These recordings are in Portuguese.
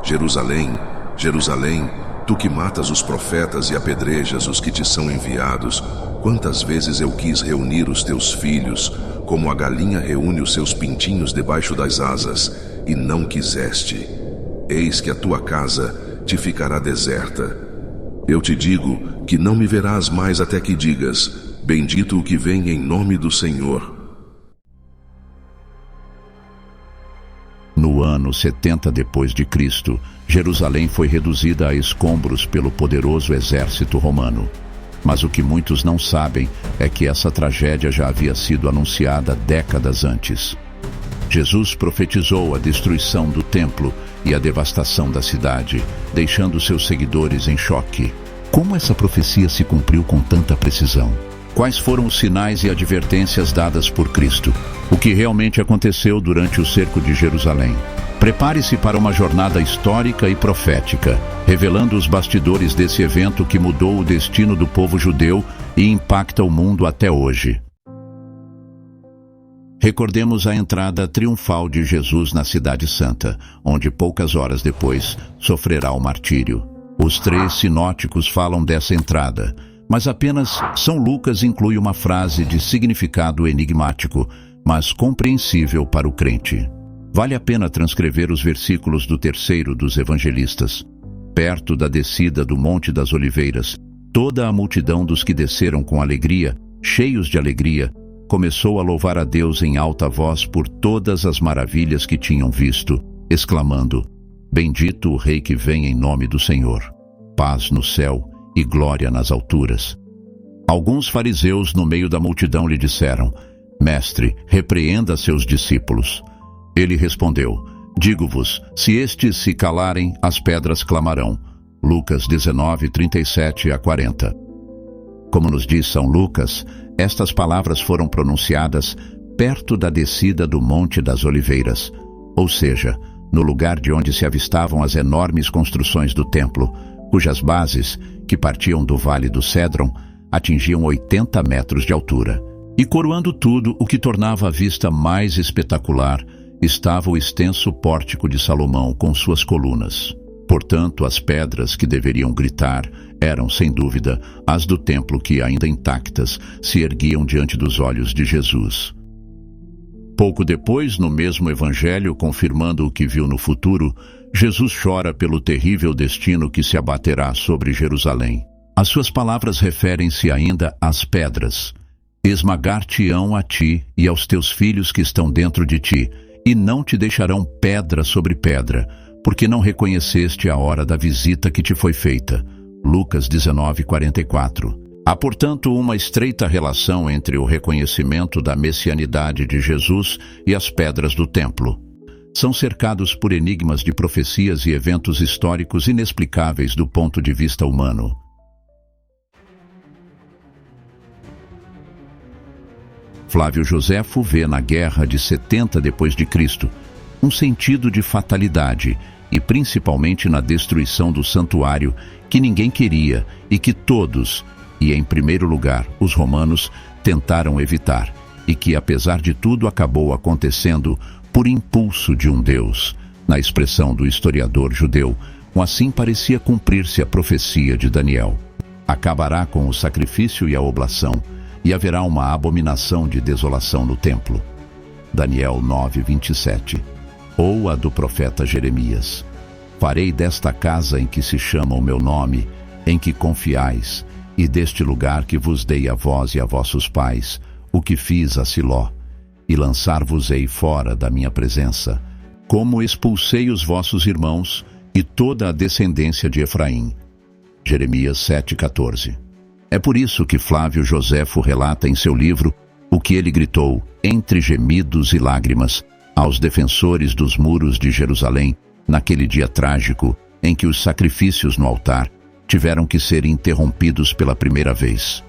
Jerusalém, Jerusalém, tu que matas os profetas e apedrejas os que te são enviados, quantas vezes eu quis reunir os teus filhos, como a galinha reúne os seus pintinhos debaixo das asas, e não quiseste. Eis que a tua casa te ficará deserta. Eu te digo que não me verás mais até que digas: bendito o que vem em nome do Senhor. No ano 70 depois de Cristo, Jerusalém foi reduzida a escombros pelo poderoso exército romano. Mas o que muitos não sabem é que essa tragédia já havia sido anunciada décadas antes. Jesus profetizou a destruição do templo e a devastação da cidade, deixando seus seguidores em choque. Como essa profecia se cumpriu com tanta precisão? Quais foram os sinais e advertências dadas por Cristo? O que realmente aconteceu durante o cerco de Jerusalém? Prepare-se para uma jornada histórica e profética, revelando os bastidores desse evento que mudou o destino do povo judeu e impacta o mundo até hoje. Recordemos a entrada triunfal de Jesus na Cidade Santa, onde poucas horas depois sofrerá o martírio. Os 3 sinóticos falam dessa entrada, mas apenas São Lucas inclui uma frase de significado enigmático, mas compreensível para o crente. Vale a pena transcrever os versículos do 3º dos evangelistas. Perto da descida do Monte das Oliveiras, toda a multidão dos que desceram com alegria, cheios de alegria, começou a louvar a Deus em alta voz por todas as maravilhas que tinham visto, exclamando: bendito o Rei que vem em nome do Senhor. Paz no céu e glória nas alturas. Alguns fariseus no meio da multidão lhe disseram: Mestre, repreenda seus discípulos. Ele respondeu: digo-vos, se estes se calarem, as pedras clamarão. Lucas 19, 37 a 40. Como nos diz São Lucas, estas palavras foram pronunciadas perto da descida do Monte das Oliveiras, ou seja, no lugar de onde se avistavam as enormes construções do templo, cujas bases, que partiam do Vale do Cédron, atingiam 80 metros de altura. E coroando tudo, o que tornava a vista mais espetacular, estava o extenso pórtico de Salomão com suas colunas. Portanto, as pedras que deveriam gritar eram, sem dúvida, as do templo que, ainda intactas, se erguiam diante dos olhos de Jesus. Pouco depois, no mesmo evangelho, confirmando o que viu no futuro, Jesus chora pelo terrível destino que se abaterá sobre Jerusalém. As suas palavras referem-se ainda às pedras. Esmagar-te-ão a ti e aos teus filhos que estão dentro de ti, e não te deixarão pedra sobre pedra, porque não reconheceste a hora da visita que te foi feita. Lucas 19, 44. Há, portanto, uma estreita relação entre o reconhecimento da messianidade de Jesus e as pedras do templo. São cercados por enigmas de profecias e eventos históricos inexplicáveis do ponto de vista humano. Flávio Joséfo vê na Guerra de 70 depois de Cristo um sentido de fatalidade e principalmente na destruição do santuário que ninguém queria e que todos, e em primeiro lugar os romanos, tentaram evitar e que apesar de tudo acabou acontecendo por impulso de um Deus. Na expressão do historiador judeu, assim parecia cumprir-se a profecia de Daniel. Acabará com o sacrifício e a oblação, e haverá uma abominação de desolação no templo. Daniel 9, 27. Ou a do profeta Jeremias: farei desta casa em que se chama o meu nome, em que confiais, e deste lugar que vos dei a vós e a vossos pais, o que fiz a Siló, e lançar-vos-ei fora da minha presença, como expulsei os vossos irmãos e toda a descendência de Efraim. Jeremias 7,14. É por isso que Flávio Joséfo relata em seu livro o que ele gritou, entre gemidos e lágrimas, aos defensores dos muros de Jerusalém, naquele dia trágico em que os sacrifícios no altar tiveram que ser interrompidos pela primeira vez.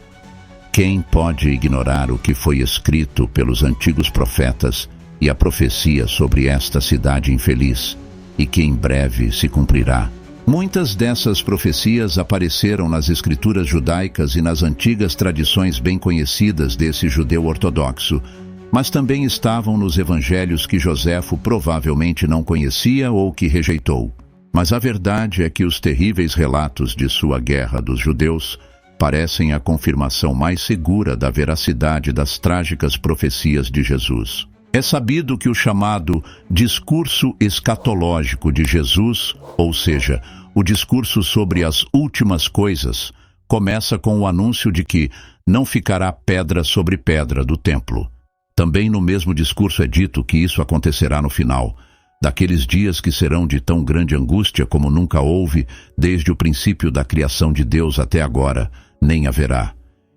Quem pode ignorar o que foi escrito pelos antigos profetas e a profecia sobre esta cidade infeliz, e que em breve se cumprirá? Muitas dessas profecias apareceram nas escrituras judaicas e nas antigas tradições bem conhecidas desse judeu ortodoxo, mas também estavam nos evangelhos que Joséfo provavelmente não conhecia ou que rejeitou. Mas a verdade é que os terríveis relatos de sua guerra dos judeus parecem a confirmação mais segura da veracidade das trágicas profecias de Jesus. É sabido que o chamado discurso escatológico de Jesus, ou seja, o discurso sobre as últimas coisas, começa com o anúncio de que não ficará pedra sobre pedra do templo. Também no mesmo discurso é dito que isso acontecerá no final, daqueles dias que serão de tão grande angústia como nunca houve desde o princípio da criação de Deus até agora, nem haverá.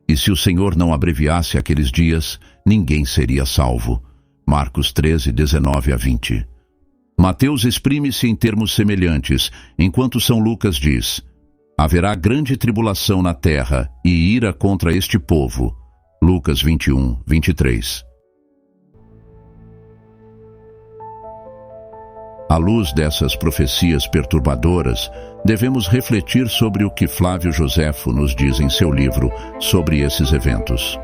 E se o Senhor não abreviasse aqueles dias, ninguém seria salvo. Marcos 13, 19 a 20. Mateus exprime-se em termos semelhantes, enquanto São Lucas diz: haverá grande tribulação na terra e ira contra este povo. Lucas 21, 23. À luz dessas profecias perturbadoras, devemos refletir sobre o que Flávio Joséfo nos diz em seu livro sobre esses eventos.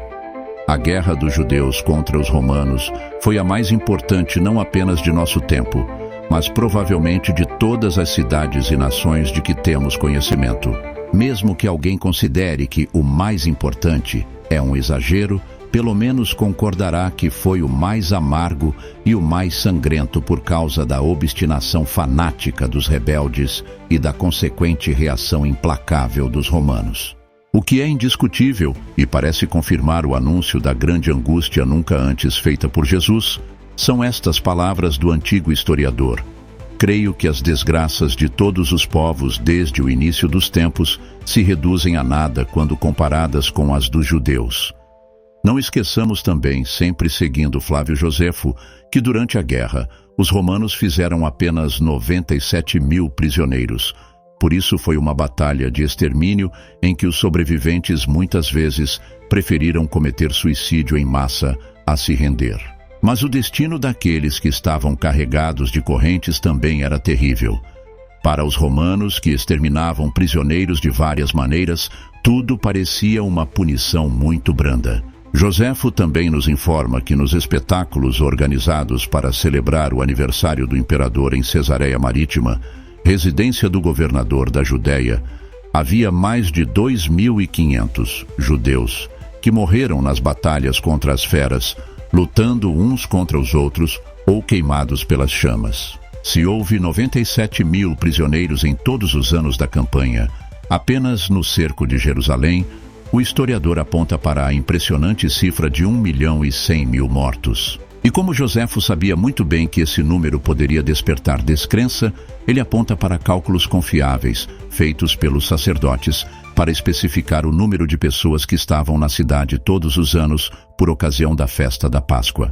A guerra dos judeus contra os romanos foi a mais importante não apenas de nosso tempo, mas provavelmente de todas as cidades e nações de que temos conhecimento. Mesmo que alguém considere que o mais importante é um exagero, pelo menos concordará que foi o mais amargo e o mais sangrento por causa da obstinação fanática dos rebeldes e da consequente reação implacável dos romanos. O que é indiscutível, e parece confirmar o anúncio da grande angústia nunca antes feita por Jesus, são estas palavras do antigo historiador: creio que as desgraças de todos os povos desde o início dos tempos se reduzem a nada quando comparadas com as dos judeus. Não esqueçamos também, sempre seguindo Flávio Joséfo, que durante a guerra, os romanos fizeram apenas 97.000 prisioneiros. Por isso foi uma batalha de extermínio em que os sobreviventes muitas vezes preferiram cometer suicídio em massa a se render. Mas o destino daqueles que estavam carregados de correntes também era terrível. Para os romanos, que exterminavam prisioneiros de várias maneiras, tudo parecia uma punição muito branda. Joséfo também nos informa que nos espetáculos organizados para celebrar o aniversário do imperador em Cesareia Marítima, residência do governador da Judéia, havia mais de 2.500 judeus que morreram nas batalhas contra as feras, lutando uns contra os outros ou queimados pelas chamas. Se houve 97.000 prisioneiros em todos os anos da campanha, apenas no cerco de Jerusalém, o historiador aponta para a impressionante cifra de 1.100.000 mortos. E como Joséfo sabia muito bem que esse número poderia despertar descrença, ele aponta para cálculos confiáveis, feitos pelos sacerdotes, para especificar o número de pessoas que estavam na cidade todos os anos por ocasião da festa da Páscoa.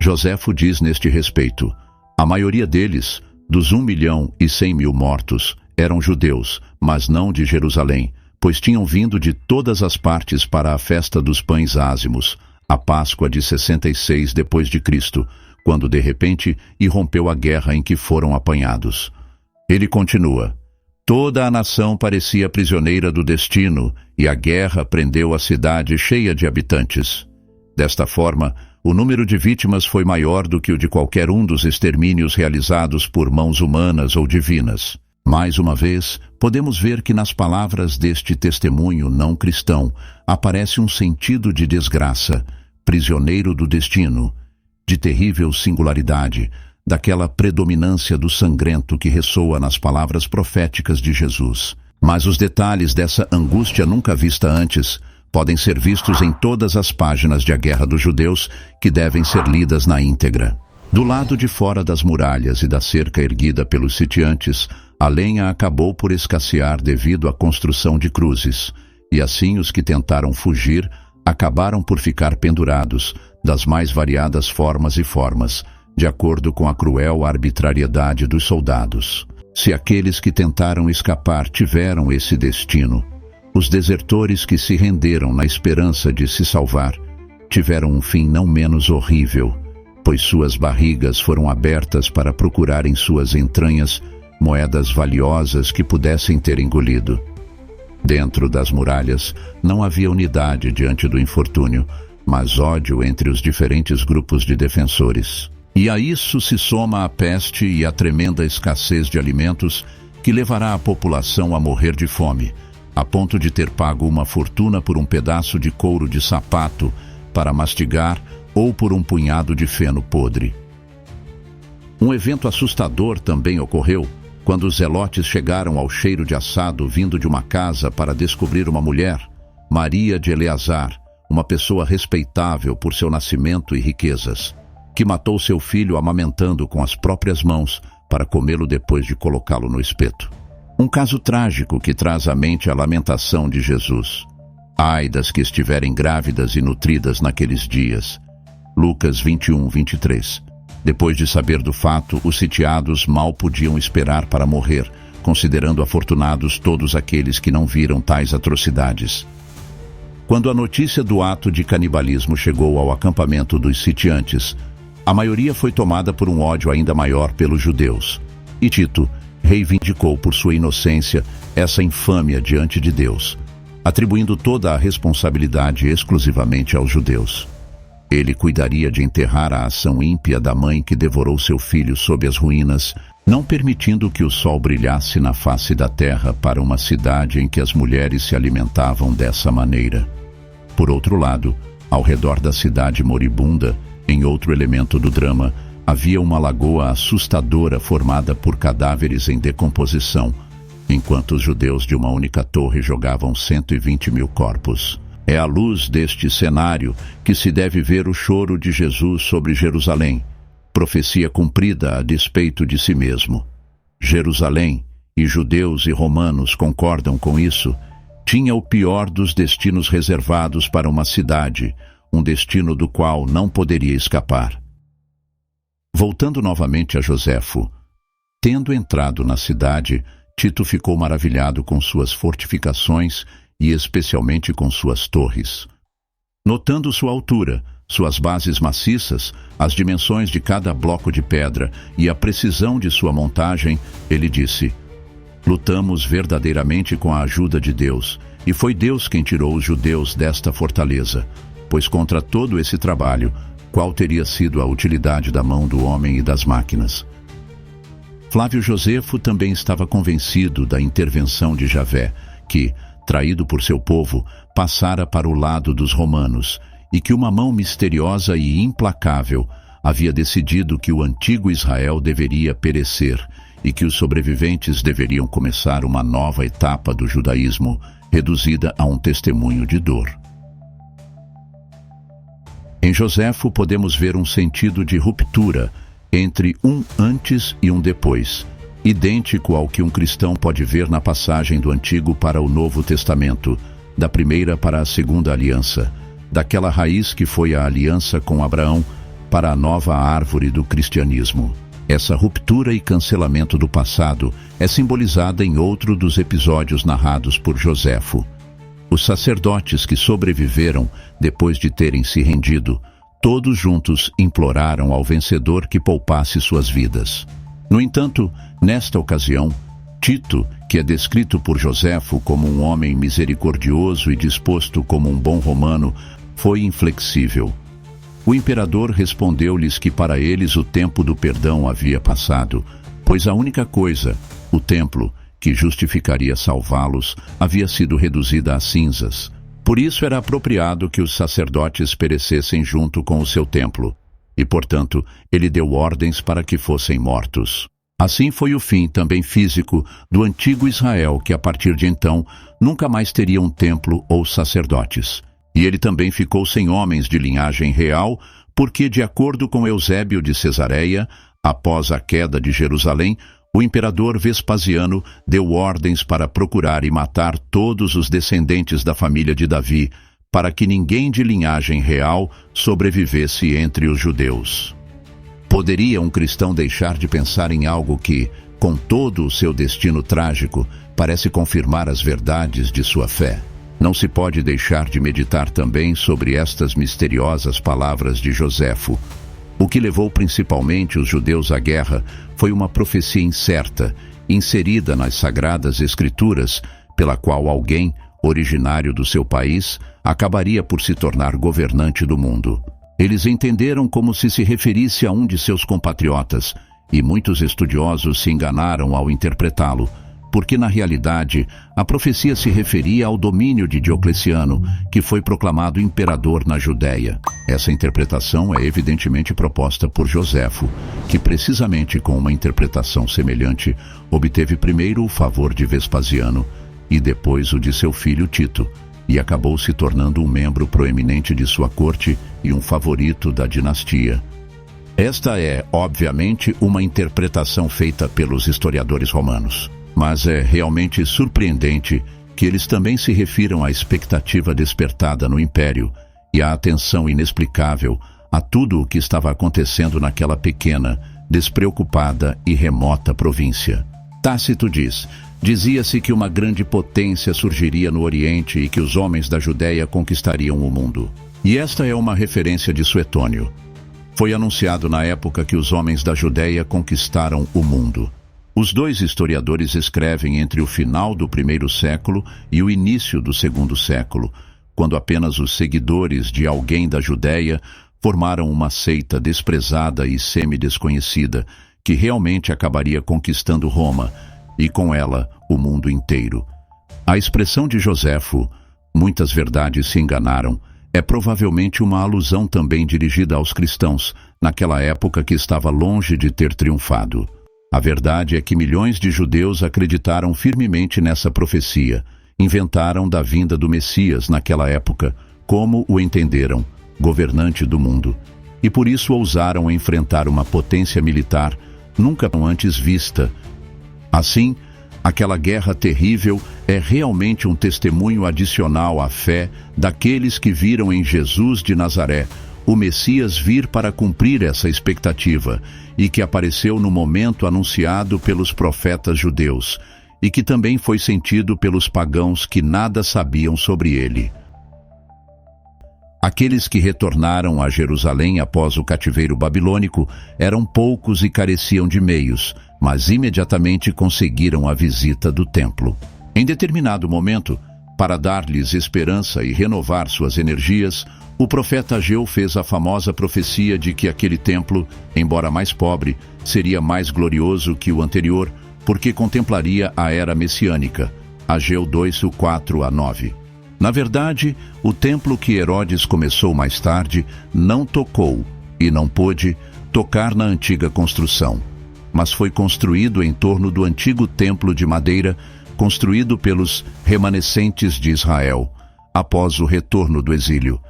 Joséfo diz neste respeito: a maioria deles, dos 1.100.000 mortos, eram judeus, mas não de Jerusalém, pois tinham vindo de todas as partes para a festa dos pães ázimos, a Páscoa de 66 d.C., quando de repente irrompeu a guerra em que foram apanhados. Ele continua: toda a nação parecia prisioneira do destino, e a guerra prendeu a cidade cheia de habitantes. Desta forma, o número de vítimas foi maior do que o de qualquer um dos extermínios realizados por mãos humanas ou divinas. Mais uma vez, podemos ver que nas palavras deste testemunho não cristão aparece um sentido de desgraça, prisioneiro do destino, de terrível singularidade, daquela predominância do sangrento que ressoa nas palavras proféticas de Jesus. Mas os detalhes dessa angústia nunca vista antes podem ser vistos em todas as páginas de A Guerra dos Judeus, que devem ser lidas na íntegra. Do lado de fora das muralhas e da cerca erguida pelos sitiantes, a lenha acabou por escassear devido à construção de cruzes, e assim os que tentaram fugir acabaram por ficar pendurados, das mais variadas formas e formas, de acordo com a cruel arbitrariedade dos soldados. Se aqueles que tentaram escapar tiveram esse destino, os desertores que se renderam na esperança de se salvar tiveram um fim não menos horrível, pois suas barrigas foram abertas para procurar em suas entranhas moedas valiosas que pudessem ter engolido. Dentro das muralhas não havia unidade diante do infortúnio, mas ódio entre os diferentes grupos de defensores. E a isso se soma a peste e a tremenda escassez de alimentos que levará a população a morrer de fome, a ponto de ter pago uma fortuna por um pedaço de couro de sapato para mastigar ou por um punhado de feno podre. Um evento assustador também ocorreu quando os zelotes chegaram ao cheiro de assado vindo de uma casa para descobrir uma mulher, Maria de Eleazar, uma pessoa respeitável por seu nascimento e riquezas, que matou seu filho amamentando com as próprias mãos para comê-lo depois de colocá-lo no espeto. Um caso trágico que traz à mente a lamentação de Jesus. Ai das que estiverem grávidas e nutridas naqueles dias. Lucas 21, 23. Depois de saber do fato, os sitiados mal podiam esperar para morrer, considerando afortunados todos aqueles que não viram tais atrocidades. Quando a notícia do ato de canibalismo chegou ao acampamento dos sitiantes, a maioria foi tomada por um ódio ainda maior pelos judeus. E Tito reivindicou por sua inocência essa infâmia diante de Deus, atribuindo toda a responsabilidade exclusivamente aos judeus. Ele cuidaria de enterrar a ação ímpia da mãe que devorou seu filho sob as ruínas, não permitindo que o sol brilhasse na face da terra para uma cidade em que as mulheres se alimentavam dessa maneira. Por outro lado, ao redor da cidade moribunda, em outro elemento do drama, havia uma lagoa assustadora formada por cadáveres em decomposição, enquanto os judeus de uma única torre jogavam 120 mil corpos. É à luz deste cenário que se deve ver o choro de Jesus sobre Jerusalém, profecia cumprida a despeito de si mesmo. Jerusalém, e judeus e romanos concordam com isso, tinha o pior dos destinos reservados para uma cidade, um destino do qual não poderia escapar. Voltando novamente a Joséfo, tendo entrado na cidade, Tito ficou maravilhado com suas fortificações e especialmente com suas torres. Notando sua altura, suas bases maciças, as dimensões de cada bloco de pedra e a precisão de sua montagem, ele disse: lutamos verdadeiramente com a ajuda de Deus, e foi Deus quem tirou os judeus desta fortaleza, pois contra todo esse trabalho, qual teria sido a utilidade da mão do homem e das máquinas? Flávio Josefo também estava convencido da intervenção de Javé, que, traído por seu povo, passara para o lado dos romanos, e que uma mão misteriosa e implacável havia decidido que o antigo Israel deveria perecer e que os sobreviventes deveriam começar uma nova etapa do judaísmo, reduzida a um testemunho de dor. Em Joséfo podemos ver um sentido de ruptura entre um antes e um depois, idêntico ao que um cristão pode ver na passagem do Antigo para o Novo Testamento, da primeira para a segunda aliança, daquela raiz que foi a aliança com Abraão para a nova árvore do cristianismo. Essa ruptura e cancelamento do passado é simbolizada em outro dos episódios narrados por Joséfo. Os sacerdotes que sobreviveram depois de terem se rendido, todos juntos imploraram ao vencedor que poupasse suas vidas. No entanto, nesta ocasião, Tito, que é descrito por Joséfo como um homem misericordioso e disposto como um bom romano, foi inflexível. O imperador respondeu-lhes que para eles o tempo do perdão havia passado, pois a única coisa, o templo, que justificaria salvá-los, havia sido reduzida a cinzas. Por isso era apropriado que os sacerdotes perecessem junto com o seu templo, e, portanto, ele deu ordens para que fossem mortos. Assim foi o fim, também físico, do antigo Israel, que a partir de então nunca mais teria um templo ou sacerdotes. E ele também ficou sem homens de linhagem real, porque, de acordo com Eusébio de Cesareia, após a queda de Jerusalém, o imperador Vespasiano deu ordens para procurar e matar todos os descendentes da família de Davi, para que ninguém de linhagem real sobrevivesse entre os judeus. Poderia um cristão deixar de pensar em algo que, com todo o seu destino trágico, parece confirmar as verdades de sua fé? Não se pode deixar de meditar também sobre estas misteriosas palavras de Joséfo. O que levou principalmente os judeus à guerra foi uma profecia incerta, inserida nas Sagradas Escrituras, pela qual alguém, originário do seu país, acabaria por se tornar governante do mundo. Eles entenderam como se referisse a um de seus compatriotas, e muitos estudiosos se enganaram ao interpretá-lo, porque na realidade a profecia se referia ao domínio de Diocleciano, que foi proclamado imperador na Judéia. Essa interpretação é evidentemente proposta por Joséfo, que precisamente com uma interpretação semelhante obteve primeiro o favor de Vespasiano e depois o de seu filho Tito, e acabou se tornando um membro proeminente de sua corte e um favorito da dinastia. Esta é, obviamente, uma interpretação feita pelos historiadores romanos, mas é realmente surpreendente que eles também se refiram à expectativa despertada no Império e à atenção inexplicável a tudo o que estava acontecendo naquela pequena, despreocupada e remota província. Tácito dizia-se que uma grande potência surgiria no Oriente e que os homens da Judéia conquistariam o mundo. E esta é uma referência de Suetônio. Foi anunciado na época que os homens da Judéia conquistaram o mundo. Os dois historiadores escrevem entre o final do primeiro século e o início do segundo século, quando apenas os seguidores de alguém da Judéia formaram uma seita desprezada e semi-desconhecida, que realmente acabaria conquistando Roma, e com ela o mundo inteiro. A expressão de Joséfo, muitas verdades se enganaram, é provavelmente uma alusão também dirigida aos cristãos, naquela época que estava longe de ter triunfado. A verdade é que milhões de judeus acreditaram firmemente nessa profecia, inventaram da vinda do Messias naquela época, como o entenderam, governante do mundo, e por isso ousaram enfrentar uma potência militar nunca antes vista. Assim, aquela guerra terrível é realmente um testemunho adicional à fé daqueles que viram em Jesus de Nazaré o Messias vir para cumprir essa expectativa e que apareceu no momento anunciado pelos profetas judeus e que também foi sentido pelos pagãos que nada sabiam sobre ele. Aqueles que retornaram a Jerusalém após o cativeiro babilônico eram poucos e careciam de meios, mas imediatamente conseguiram a visita do templo. Em determinado momento, para dar-lhes esperança e renovar suas energias, o profeta Ageu fez a famosa profecia de que aquele templo, embora mais pobre, seria mais glorioso que o anterior, porque contemplaria a era messiânica. Ageu 2, 4-9. Na verdade, o templo que Herodes começou mais tarde não tocou e não pôde tocar na antiga construção, mas foi construído em torno do antigo templo de madeira construído pelos remanescentes de Israel após o retorno do exílio,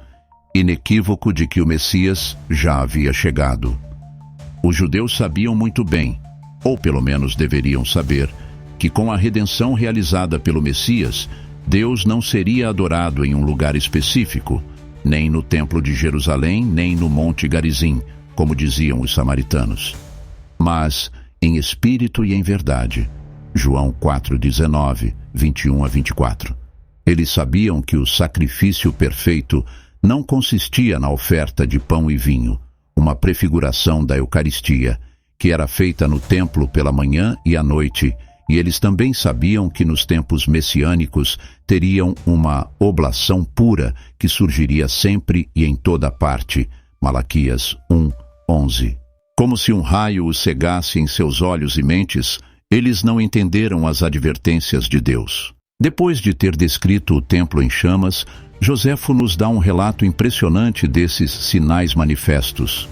inequívoco de que o Messias já havia chegado. Os judeus sabiam muito bem, ou pelo menos deveriam saber, que com a redenção realizada pelo Messias, Deus não seria adorado em um lugar específico, nem no Templo de Jerusalém, nem no Monte Garizim, como diziam os samaritanos, mas em espírito e em verdade. João 4:19, 21-24. Eles sabiam que o sacrifício perfeito não consistia na oferta de pão e vinho, uma prefiguração da Eucaristia, que era feita no templo pela manhã e à noite, e eles também sabiam que nos tempos messiânicos teriam uma oblação pura que surgiria sempre e em toda parte. Malaquias 1:11. Como se um raio os cegasse em seus olhos e mentes, eles não entenderam as advertências de Deus. Depois de ter descrito o templo em chamas, Joséfo nos dá um relato impressionante desses sinais manifestos.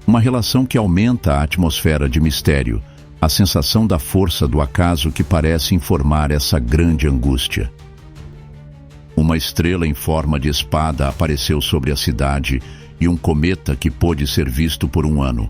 Uma relação que aumenta a atmosfera de mistério, a sensação da força do acaso que parece informar essa grande angústia. Uma estrela em forma de espada apareceu sobre a cidade e um cometa que pôde ser visto por 1 ano.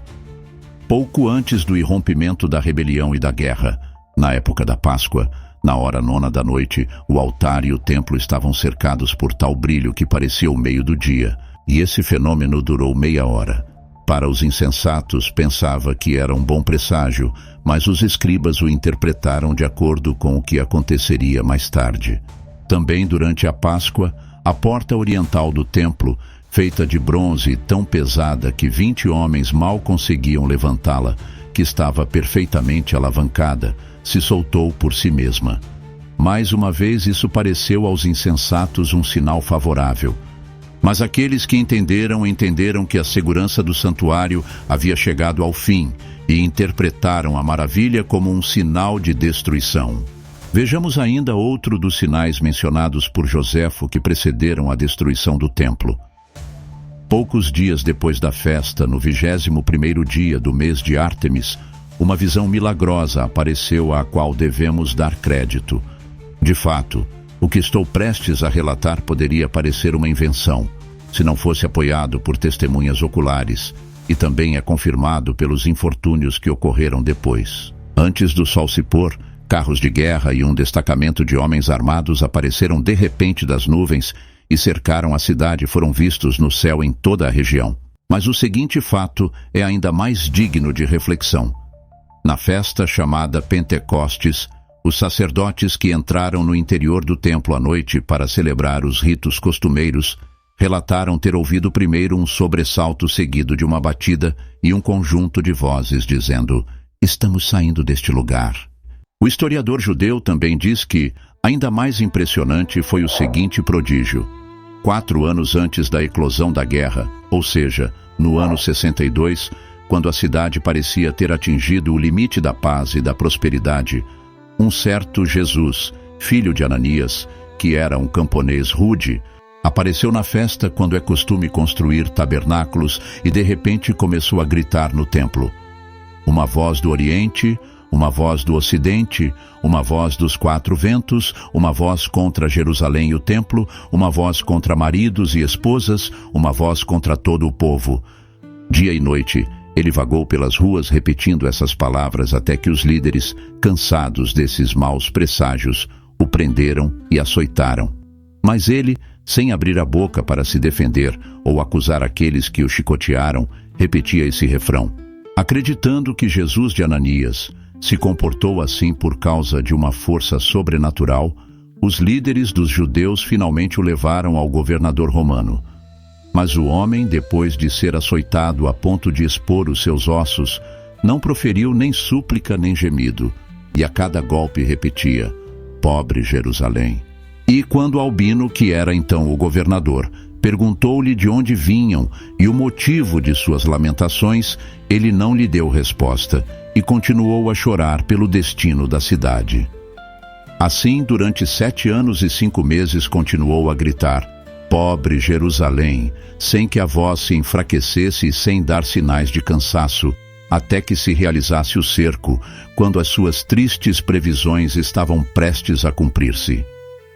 Pouco antes do irrompimento da rebelião e da guerra, na época da Páscoa, na hora 9 da noite, o altar e o templo estavam cercados por tal brilho que parecia o meio do dia, e esse fenômeno durou meia hora. Para os insensatos, pensava que era um bom presságio, mas os escribas o interpretaram de acordo com o que aconteceria mais tarde. Também durante a Páscoa, a porta oriental do templo, feita de bronze tão pesada que 20 homens mal conseguiam levantá-la, que estava perfeitamente alavancada, se soltou por si mesma. Mais uma vez isso pareceu aos insensatos um sinal favorável. Mas aqueles que entenderam que a segurança do santuário havia chegado ao fim e interpretaram a maravilha como um sinal de destruição. Vejamos ainda outro dos sinais mencionados por Joséfo que precederam a destruição do templo. Poucos dias depois da festa, no 21º dia do mês de Ártemis, uma visão milagrosa apareceu à qual devemos dar crédito. De fato, o que estou prestes a relatar poderia parecer uma invenção, se não fosse apoiado por testemunhas oculares, e também é confirmado pelos infortúnios que ocorreram depois. Antes do sol se pôr, carros de guerra e um destacamento de homens armados apareceram de repente das nuvens e cercaram a cidade e foram vistos no céu em toda a região. Mas o seguinte fato é ainda mais digno de reflexão. Na festa chamada Pentecostes, os sacerdotes que entraram no interior do templo à noite para celebrar os ritos costumeiros relataram ter ouvido primeiro um sobressalto seguido de uma batida e um conjunto de vozes dizendo: "Estamos saindo deste lugar." O historiador judeu também diz que ainda mais impressionante foi o seguinte prodígio. 4 anos antes da eclosão da guerra, ou seja, no ano 62, quando a cidade parecia ter atingido o limite da paz e da prosperidade, um certo Jesus, filho de Ananias, que era um camponês rude, apareceu na festa quando é costume construir tabernáculos e de repente começou a gritar no templo. Uma voz do Oriente, uma voz do Ocidente, uma voz dos 4 ventos, uma voz contra Jerusalém e o templo, uma voz contra maridos e esposas, uma voz contra todo o povo. Dia e noite, ele vagou pelas ruas repetindo essas palavras até que os líderes, cansados desses maus presságios, o prenderam e açoitaram. Mas ele, sem abrir a boca para se defender ou acusar aqueles que o chicotearam, repetia esse refrão: acreditando que Jesus de Ananias se comportou assim por causa de uma força sobrenatural, os líderes dos judeus finalmente o levaram ao governador romano. Mas o homem, depois de ser açoitado a ponto de expor os seus ossos, não proferiu nem súplica nem gemido, e a cada golpe repetia: "Pobre Jerusalém." E quando Albino, que era então o governador, perguntou-lhe de onde vinham e o motivo de suas lamentações, ele não lhe deu resposta e continuou a chorar pelo destino da cidade. Assim, durante 7 anos e 5 meses, continuou a gritar: "Pobre Jerusalém", sem que a voz se enfraquecesse e sem dar sinais de cansaço, até que se realizasse o cerco, quando as suas tristes previsões estavam prestes a cumprir-se.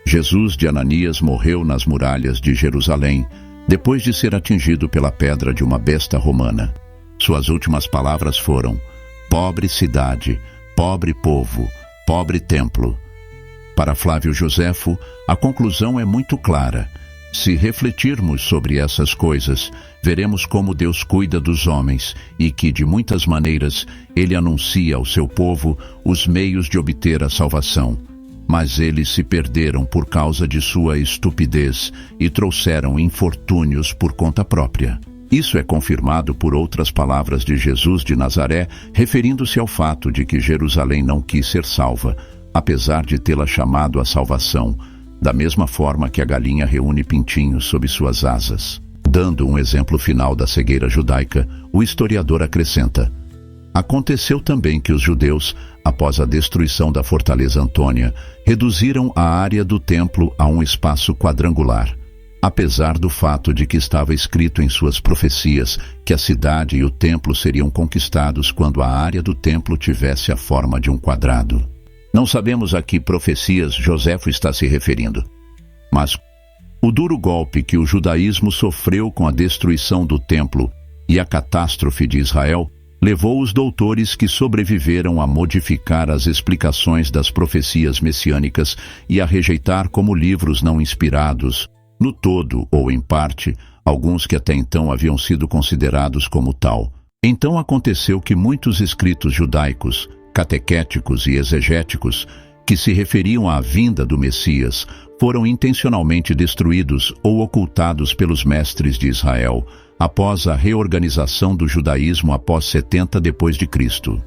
Jesus de Ananias morreu nas muralhas de Jerusalém, depois de ser atingido pela pedra de uma besta romana. Suas últimas palavras foram: "Pobre cidade, pobre povo, pobre templo." Para Flávio Joséfo, a conclusão é muito clara. Se refletirmos sobre essas coisas, veremos como Deus cuida dos homens e que, de muitas maneiras, Ele anuncia ao seu povo os meios de obter a salvação. Mas eles se perderam por causa de sua estupidez e trouxeram infortúnios por conta própria. Isso é confirmado por outras palavras de Jesus de Nazaré, referindo-se ao fato de que Jerusalém não quis ser salva, apesar de tê-la chamado à salvação, da mesma forma que a galinha reúne pintinhos sob suas asas. Dando um exemplo final da cegueira judaica, o historiador acrescenta: aconteceu também que os judeus, após a destruição da fortaleza Antônia, reduziram a área do templo a um espaço quadrangular, apesar do fato de que estava escrito em suas profecias que a cidade e o templo seriam conquistados quando a área do templo tivesse a forma de um quadrado. Não sabemos a que profecias Joséfo está se referindo, mas o duro golpe que o judaísmo sofreu com a destruição do templo e a catástrofe de Israel levou os doutores que sobreviveram a modificar as explicações das profecias messiânicas e a rejeitar como livros não inspirados, no todo ou em parte, alguns que até então haviam sido considerados como tal. Então aconteceu que muitos escritos judaicos, catequéticos e exegéticos, que se referiam à vinda do Messias, foram intencionalmente destruídos ou ocultados pelos mestres de Israel, após a reorganização do judaísmo após 70 depois de Cristo.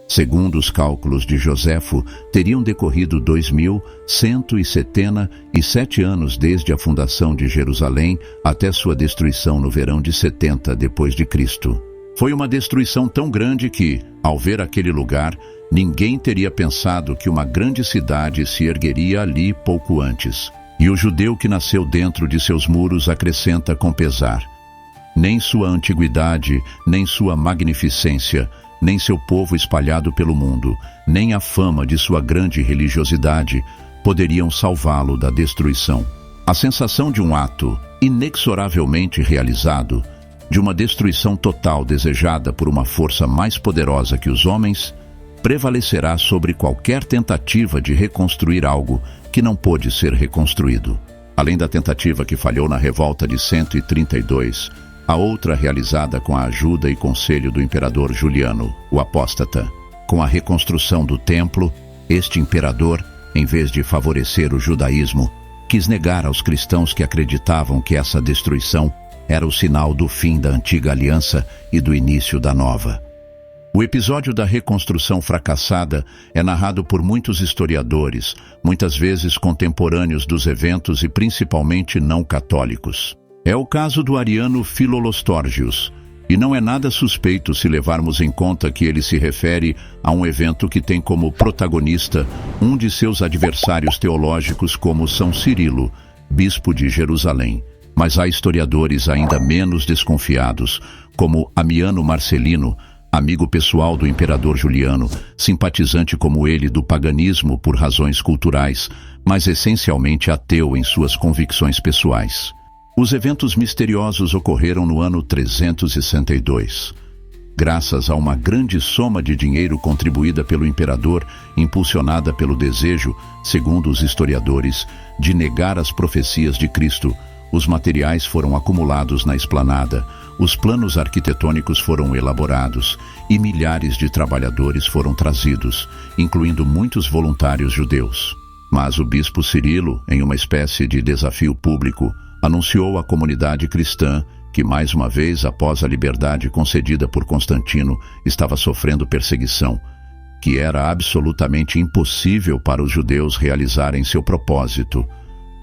Segundo os cálculos de Joséfo, teriam decorrido 2177 anos desde a fundação de Jerusalém até sua destruição no verão de 70 depois de Cristo. Foi uma destruição tão grande que, ao ver aquele lugar, ninguém teria pensado que uma grande cidade se ergueria ali pouco antes. E o judeu que nasceu dentro de seus muros acrescenta com pesar: nem sua antiguidade, nem sua magnificência, nem seu povo espalhado pelo mundo, nem a fama de sua grande religiosidade poderiam salvá-lo da destruição. A sensação de um ato inexoravelmente realizado, de uma destruição total desejada por uma força mais poderosa que os homens, prevalecerá sobre qualquer tentativa de reconstruir algo que não pôde ser reconstruído. Além da tentativa que falhou na revolta de 132, a outra realizada com a ajuda e conselho do imperador Juliano, o apóstata. Com a reconstrução do templo, este imperador, em vez de favorecer o judaísmo, quis negar aos cristãos que acreditavam que essa destruição era o sinal do fim da antiga aliança e do início da nova. O episódio da reconstrução fracassada é narrado por muitos historiadores, muitas vezes contemporâneos dos eventos e principalmente não católicos. É o caso do ariano Filolostórgios, e não é nada suspeito se levarmos em conta que ele se refere a um evento que tem como protagonista um de seus adversários teológicos como São Cirilo, bispo de Jerusalém. Mas há historiadores ainda menos desconfiados, como Amiano Marcelino, amigo pessoal do imperador Juliano, simpatizante como ele do paganismo por razões culturais, mas essencialmente ateu em suas convicções pessoais. Os eventos misteriosos ocorreram no ano 362. Graças a uma grande soma de dinheiro contribuída pelo imperador, impulsionada pelo desejo, segundo os historiadores, de negar as profecias de Cristo, os materiais foram acumulados na esplanada, os planos arquitetônicos foram elaborados e milhares de trabalhadores foram trazidos, incluindo muitos voluntários judeus. Mas o bispo Cirilo, em uma espécie de desafio público, anunciou à comunidade cristã que, mais uma vez, após a liberdade concedida por Constantino, estava sofrendo perseguição, que era absolutamente impossível para os judeus realizarem seu propósito.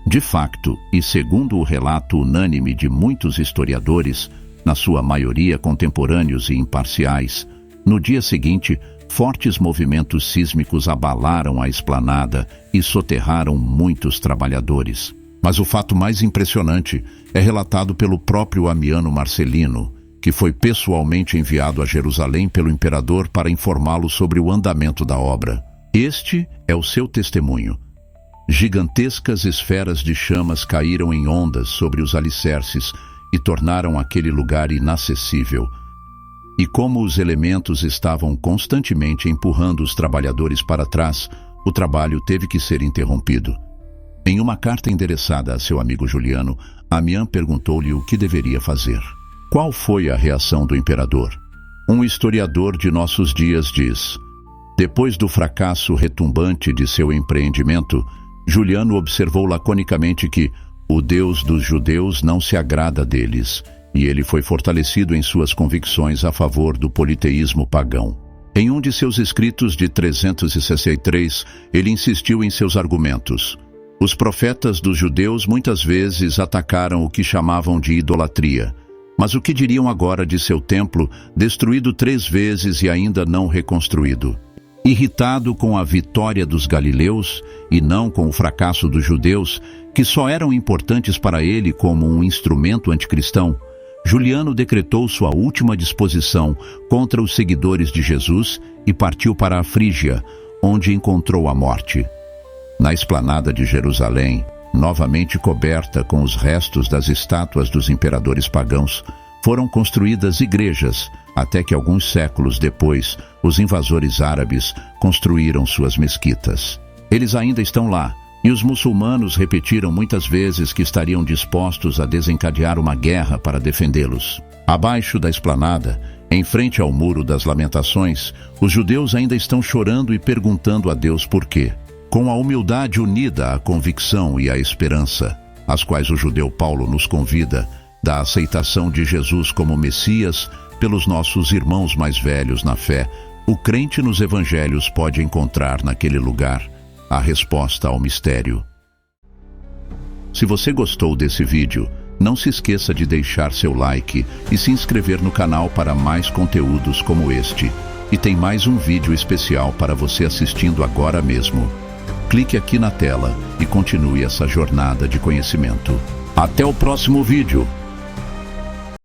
De facto, e segundo o relato unânime de muitos historiadores, na sua maioria contemporâneos e imparciais, no dia seguinte, fortes movimentos sísmicos abalaram a esplanada e soterraram muitos trabalhadores. Mas o fato mais impressionante é relatado pelo próprio Amiano Marcelino, que foi pessoalmente enviado a Jerusalém pelo imperador para informá-lo sobre o andamento da obra. Este é o seu testemunho. Gigantescas esferas de chamas caíram em ondas sobre os alicerces e tornaram aquele lugar inacessível. E como os elementos estavam constantemente empurrando os trabalhadores para trás, o trabalho teve que ser interrompido. Em uma carta endereçada a seu amigo Juliano, Amian perguntou-lhe o que deveria fazer. Qual foi a reação do imperador? Um historiador de nossos dias diz: depois do fracasso retumbante de seu empreendimento, Juliano observou laconicamente que o Deus dos judeus não se agrada deles, e ele foi fortalecido em suas convicções a favor do politeísmo pagão. Em um de seus escritos de 363, ele insistiu em seus argumentos. Os profetas dos judeus muitas vezes atacaram o que chamavam de idolatria. Mas o que diriam agora de seu templo, destruído 3 vezes e ainda não reconstruído? Irritado com a vitória dos galileus e não com o fracasso dos judeus, que só eram importantes para ele como um instrumento anticristão, Juliano decretou sua última disposição contra os seguidores de Jesus e partiu para a Frígia, onde encontrou a morte. Na esplanada de Jerusalém, novamente coberta com os restos das estátuas dos imperadores pagãos, foram construídas igrejas, até que alguns séculos depois, os invasores árabes construíram suas mesquitas. Eles ainda estão lá, e os muçulmanos repetiram muitas vezes que estariam dispostos a desencadear uma guerra para defendê-los. Abaixo da esplanada, em frente ao Muro das Lamentações, os judeus ainda estão chorando e perguntando a Deus por quê. Com a humildade unida à convicção e à esperança, às quais o judeu Paulo nos convida, da aceitação de Jesus como Messias pelos nossos irmãos mais velhos na fé, O crente nos evangelhos pode encontrar naquele lugar a resposta ao mistério. Se você gostou desse vídeo, não se esqueça de deixar seu like e se inscrever no canal para mais conteúdos como este. E tem mais um vídeo especial para você assistindo agora mesmo. Clique aqui na tela e continue essa jornada de conhecimento. Até o próximo vídeo!